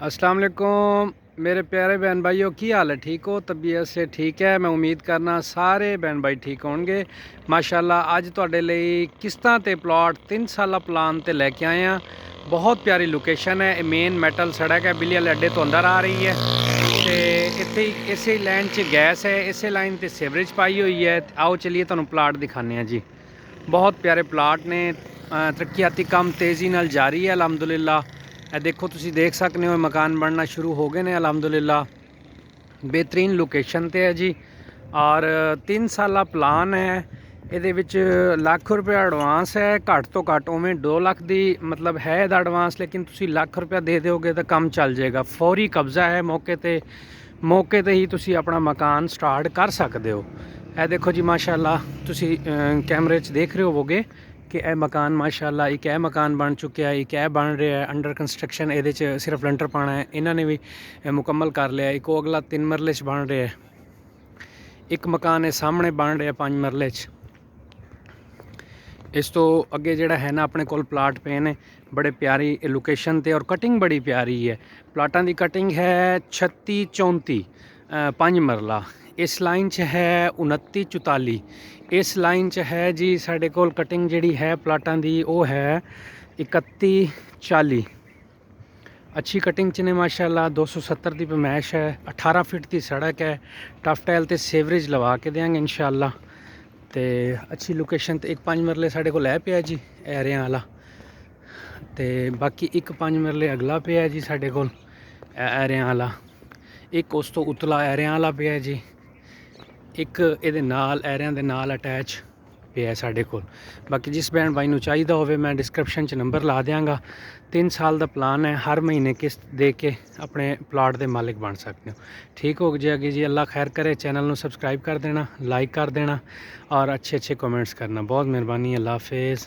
अस्सलाम वालेकुम मेरे प्यारे बहन भाइयों, की हाल है? ठीक हो? तबीयत से ठीक है? मैं उम्मीद करना सारे बहन भाई ठीक होंगे माशाल्लाह। अज तुहाडे लई किस्तां ते प्लॉट 3 साला प्लान ते लैके आए हैं। बहुत प्यारी लोकेशन है, मेन मैटल सड़क है, बिल्ली वाले अड्डे तो अंदर आ रही है। तो इत्थे इसे लाइन च गैस है, इसे लाइन ते सीवरेज पाई हुई है। आओ चलिए तुहानूं प्लाट दिखाने हैं जी। बहुत प्यारे प्लाट ने, तरक्याती काम तेज़ी नाल जारी है अलहमदुलिल्लाह। देखो तुसी देख सकते हो मकान बनना शुरू हो गए हैं अलहमदुलिल्लाह। बेहतरीन लोकेशन ते है जी और 3 साला प्लान है। ये लाख रुपया एडवांस है, घट तो घट उमें 2 लाख की मतलब है ਇਹਦਾ एडवांस, लेकिन तुसी लाख रुपया दे दोगे तो काम चल जाएगा। फौरी कब्जा है, मौके ते ही तुसी अपना मकान स्टार्ट कर सकते हो। यह देखो जी माशाल्लाह, तुसी कैमरे च देख रहे होवोगे कि यह मकान माशाल्लाह एक यह मकान बन चुका है, एक यह बन रहा है अंडर कंस्ट्रक्शन। ये सिर्फ लंटर पाना है, इन्होंने भी मुकम्मल कर लिया। एक वो अगला 3 मरले च बन रहा है, एक मकान है सामने बन रहा है 5 मरले च। इस तो अगे जोड़ा है ना अपने कोल प्लाट पे ने बड़े प्यारी लोकेशन ते, और कटिंग बड़ी प्यारी है। प्लाटां की कटिंग है 36-34 5 मरला। इस लाइन च है 29-44। इस लाइन च है जी साढ़े कोल कटिंग जिहड़ी है प्लाटां दी वो है 31-40। अच्छी कटिंग च ने माशाल्लाह। 270 की पैमाइश है, 18 फीट की सड़क है, टफ टाइल ते सीवरेज लवा के देंगे इंशाल्लाह। तो अच्छी लोकेशन। तो एक 5 मरले साढ़े को लै पिया जी एरिया वाला, तो बाकी एक 5 मरले अगला पिया जी साढ़े को एरिया वाला, एक उस तो उतला एरिया वाला पिया जी, एक ये नाल एरिया दे नाल अटैच पिया साढ़े को। बाकी जिस बहन भाई नूं चाहिदा होवे मैं डिस्क्रिप्शन च नंबर ला देंगा। 3 साल का प्लान है, हर महीने किस्त दे के अपने प्लाट के मालिक बन सकते हो। ठीक हो जाएगी जी, अल्लाह खैर करे। चैनल नूं सबसक्राइब कर देना, लाइक कर देना और अच्छे कमेंट्स करना। बहुत मेहरबानी, अल्लाह हाफिज़।